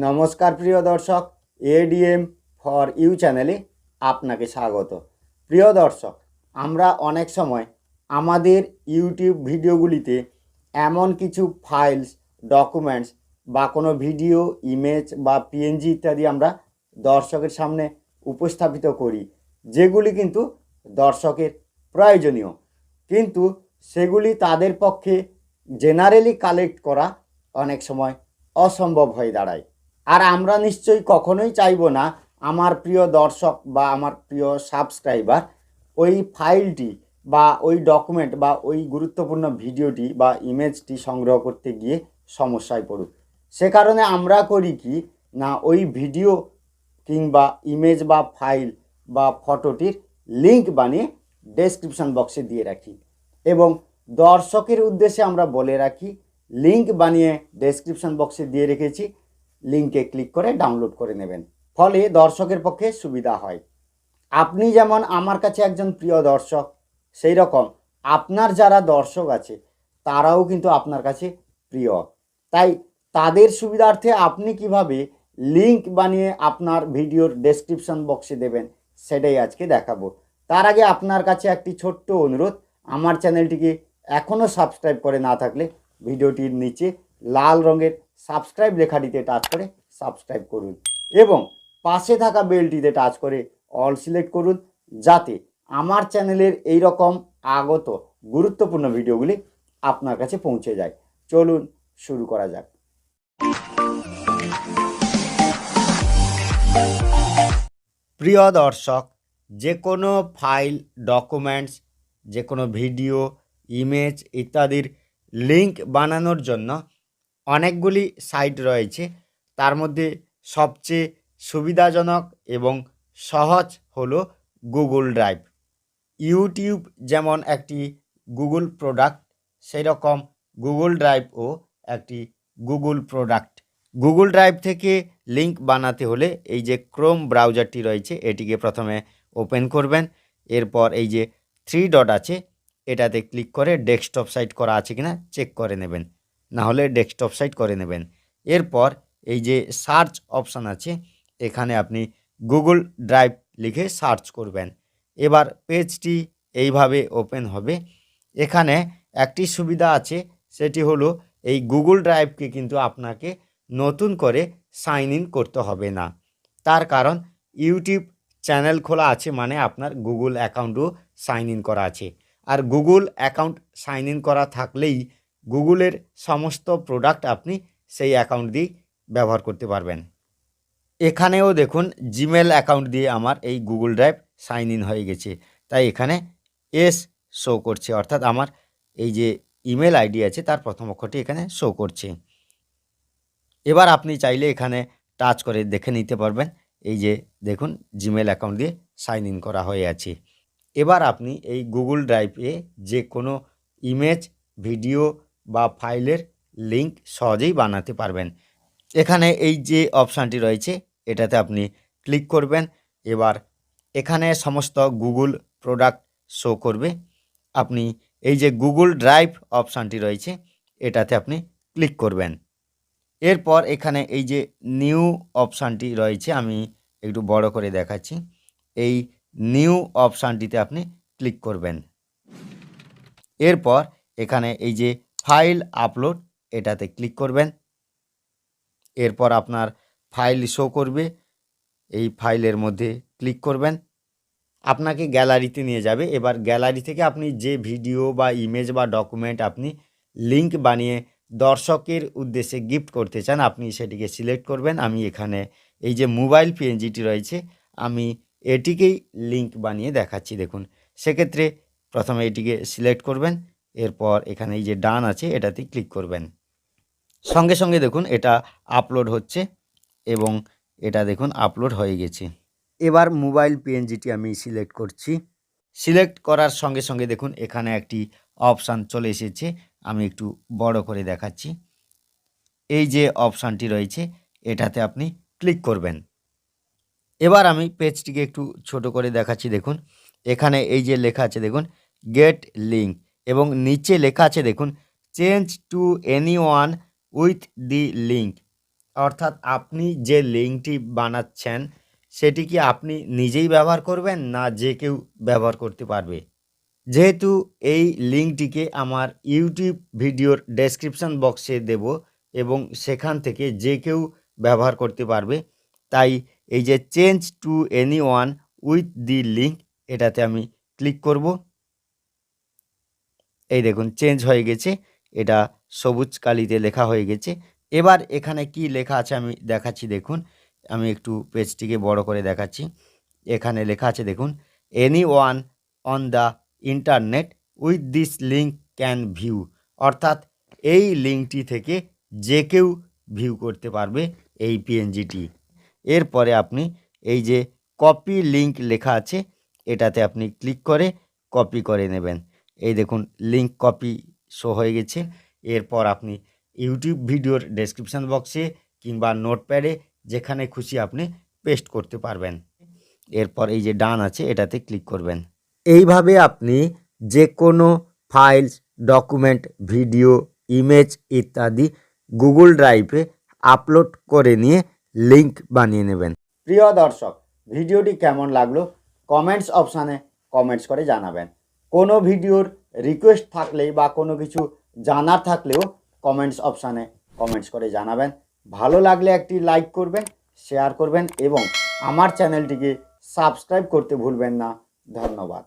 নমস্কার প্রিয় দর্শক, এডিএম ফর ইউ চ্যানেলে আপনাকে স্বাগত। প্রিয় দর্শক, আমরা অনেক সময় আমাদের ইউটিউব ভিডিওগুলিতে এমন কিছু ফাইলস, ডকুমেন্টস বা কোনো ভিডিও, ইমেজ বা পিএনজি ইত্যাদি আমরা দর্শকের সামনে উপস্থাপিত করি, যেগুলি কিন্তু দর্শকের প্রয়োজনীয়, কিন্তু সেগুলি তাদের পক্ষে জেনারেলি কালেক্ট করা অনেক সময় অসম্ভব হয়ে দাঁড়ায়। আর আমরা নিশ্চয়ই কখনোই চাইব না আমার প্রিয় দর্শক বা আমার প্রিয় সাবস্ক্রাইবার ওই ফাইলটি বা ওই ডকুমেন্ট বা ওই গুরুত্বপূর্ণ ভিডিওটি বা ইমেজটি সংগ্রহ করতে গিয়ে সমস্যায় পড়ুক। সে কারণে আমরা করি কি না, ওই ভিডিও কিংবা ইমেজ বা ফাইল বা ফটোটির লিঙ্ক বানিয়ে ডেসক্রিপশন বক্সে দিয়ে রাখি এবং দর্শকের উদ্দেশ্যে আমরা বলে রাখি লিঙ্ক বানিয়ে ডেসক্রিপশন বক্সে দিয়ে রেখেছি, লিঙ্কে ক্লিক করে ডাউনলোড করে নেবেন। ফলে দর্শকের পক্ষে সুবিধা হয়। আপনি যেমন আমার কাছে একজন প্রিয় দর্শক, সেই রকম আপনার যারা দর্শক আছে তারাও কিন্তু আপনার কাছে প্রিয়। তাই তাদের সুবিধার্থে আপনি কিভাবে লিঙ্ক বানিয়ে আপনার ভিডিওর ডেসক্রিপশন বক্সে দেবেন সেটাই আজকে দেখাবো। তার আগে আপনার কাছে একটি ছোট্ট অনুরোধ, আমার চ্যানেলটিকে এখনও সাবস্ক্রাইব করে না থাকলে ভিডিওটির নিচে লাল রঙের সাবস্ক্রাইব লেখাটিতে টাচ করে সাবস্ক্রাইব করুন এবং পাশে থাকা বেলটিতে টাচ করে অল সিলেক্ট করুন, যাতে আমার চ্যানেলের এই রকম আগত গুরুত্বপূর্ণ ভিডিওগুলি আপনার কাছে পৌঁছে যায়। চলুন শুরু করা যাক। প্রিয় দর্শক, যে কোনো ফাইল, ডকুমেন্টস, যে কোনো ভিডিও, ইমেজ ইত্যাদির লিঙ্ক বানানোর জন্য অনেকগুলি সাইট রয়েছে। তার মধ্যে সবচেয়ে সুবিধাজনক এবং সহজ হলো গুগল ড্রাইভ। ইউটিউব যেমন একটি গুগল প্রোডাক্ট, সেই রকম গুগল ড্রাইভও একটি গুগল প্রোডাক্ট। গুগল ড্রাইভ থেকে লিঙ্ক বানাতে হলে এই যে ক্রোম ব্রাউজারটি রয়েছে এটিকে প্রথমে ওপেন করবেন। এরপর এই যে 3 ডট আছে এটাতে ক্লিক করে ডেস্কটপ সাইট করা আছে কিনা চেক করে নেবেন, না হলে ডেস্কটপ সাইট করে নেবেন। এরপর এই যে সার্চ অপশান আছে, এখানে আপনি গুগল ড্রাইভ লিখে সার্চ করবেন। এবার পেজটি এইভাবে ওপেন হবে। এখানে একটি সুবিধা আছে, সেটি হলো এই গুগল ড্রাইভকে কিন্তু আপনাকে নতুন করে সাইন ইন করতে হবে না। তার কারণ ইউটিউব চ্যানেল খোলা আছে মানে আপনার গুগল অ্যাকাউন্টও সাইন ইন করা আছে। আর গুগল অ্যাকাউন্ট সাইন ইন করা থাকলেই গুগলের সমস্ত প্রোডাক্ট আপনি সেই অ্যাকাউন্ট দিয়ে ব্যবহার করতে পারবেন। এখানেও দেখুন জিমেল অ্যাকাউন্ট দিয়ে আমার এই গুগল ড্রাইভ সাইন ইন হয়ে গেছে, তাই এখানে এস শো করছে, অর্থাৎ আমার এই যে ইমেল আইডি আছে তার প্রথম অক্ষরটি এখানে শো করছে। এবার আপনি চাইলে এখানে টাচ করে দেখে নিতে পারবেন, এই যে দেখুন জিমেল অ্যাকাউন্ট দিয়ে সাইন ইন করা হয়ে আছে। এবার আপনি এই গুগল ড্রাইভে যে কোনো ইমেজ, ভিডিও বা ফাইলের লিঙ্ক সহজেই বানাতে পারবেন। এখানে এই যে অপশানটি রয়েছে এটাতে আপনি ক্লিক করবেন। এবার এখানে সমস্ত গুগল প্রোডাক্ট শো করবে। আপনি এই যে গুগল ড্রাইভ অপশানটি রয়েছে এটাতে আপনি ক্লিক করবেন। এরপর এখানে এই যে নিউ অপশানটি রয়েছে, আমি একটু বড় করে দেখাচ্ছি, এই নিউ অপশানটিতে আপনি ক্লিক করবেন। এরপর এখানে এই যে ফাইল আপলোড এটাতে ক্লিক করবেন। এরপর আপনার ফাইল শো করবে, এই ফাইলের মধ্যে ক্লিক করবেন, আপনাকে গ্যালারিতে নিয়ে যাবে। এবার গ্যালারি থেকে আপনি যে ভিডিও বা ইমেজ বা ডকুমেন্ট আপনি লিঙ্ক বানিয়ে দর্শকের উদ্দেশ্যে গিফট করতে চান আপনি সেটিকে সিলেক্ট করবেন। আমি এখানে এই যে মোবাইল পিএনজিটি রয়েছে আমি এটিকেই লিঙ্ক বানিয়ে দেখাচ্ছি। দেখুন, সেক্ষেত্রে প্রথমে এটিকে সিলেক্ট করবেন, এরপর এখানে এই যে ডান আছে এটাতে ক্লিক করবেন। সঙ্গে সঙ্গে দেখুন এটা আপলোড হচ্ছে এবং এটা দেখুন আপলোড হয়ে গেছে। এবার মোবাইল পিএনজিটি আমি সিলেক্ট করছি। সিলেক্ট করার সঙ্গে সঙ্গে দেখুন এখানে একটি অপশান চলে এসেছে, আমি একটু বড় করে দেখাচ্ছি। এই যে অপশানটি রয়েছে এটাতে আপনি ক্লিক করবেন। এবার আমি পেজটিকে একটু ছোট করে দেখাচ্ছি। দেখুন এখানে এই যে লেখা আছে দেখুন গেট লিঙ্ক এবং নিচে লেখা আছে দেখুন change to anyone with the link, অর্থাৎ আপনি যে লিঙ্কটি বানাচ্ছেন সেটি কি আপনি নিজেই ব্যবহার করবেন না যে কেউ ব্যবহার করতে পারবে? যেহেতু এই লিঙ্কটিকে আমার ইউটিউব ভিডিওর ডেসক্রিপশন বক্সে দেব এবং সেখান থেকে যে কেউ ব্যবহার করতে পারবে, তাই এই যে change to anyone with the link এটাতে আমি ক্লিক করব। এই দেখুন চেঞ্জ হয়ে গেছে, এটা সবুজ কালিতে লেখা হয়ে গেছে। এবার এখানে কি লেখা আছে আমি দেখাচ্ছি, দেখুন আমি একটু পেজটিকে বড় করে দেখাচ্ছি। এখানে লেখা আছে দেখুন, anyone on the internet with this link can view, অর্থাৎ এই লিঙ্কটি থেকে যে কেউ ভিউ করতে পারবে এই পিএনজিটি। এরপরে আপনি এই যে কপি লিঙ্ক লেখা আছে এটাতে আপনি ক্লিক করে কপি করে নেবেন। এই দেখুন লিঙ্ক কপি শো হয়ে গেছে। এরপর আপনি ইউটিউব ভিডিওর ডেসক্রিপশন বক্সে কিংবা নোটপ্যাডে যেখানে খুশি আপনি পেস্ট করতে পারবেন। এরপর এই যে ডান আছে এটাতে ক্লিক করবেন। এইভাবে আপনি যে কোনো ফাইলস, ডকুমেন্ট, ভিডিও, ইমেজ ইত্যাদি গুগল ড্রাইভে আপলোড করে নিয়ে লিঙ্ক বানিয়ে নেবেন। প্রিয় দর্শক, ভিডিওটি কেমন লাগলো কমেন্টস অপশানে কমেন্টস করে জানাবেন। কোনো ভিডিওর রিকোয়েস্ট থাকলে বা কোনো কিছু জানার থাকলেও কমেন্টস অপশানে কমেন্টস করে জানাবেন। ভালো লাগলে একটি লাইক করবেন, শেয়ার করবেন এবং আমার চ্যানেলটিকে সাবস্ক্রাইব করতে ভুলবেন না। ধন্যবাদ।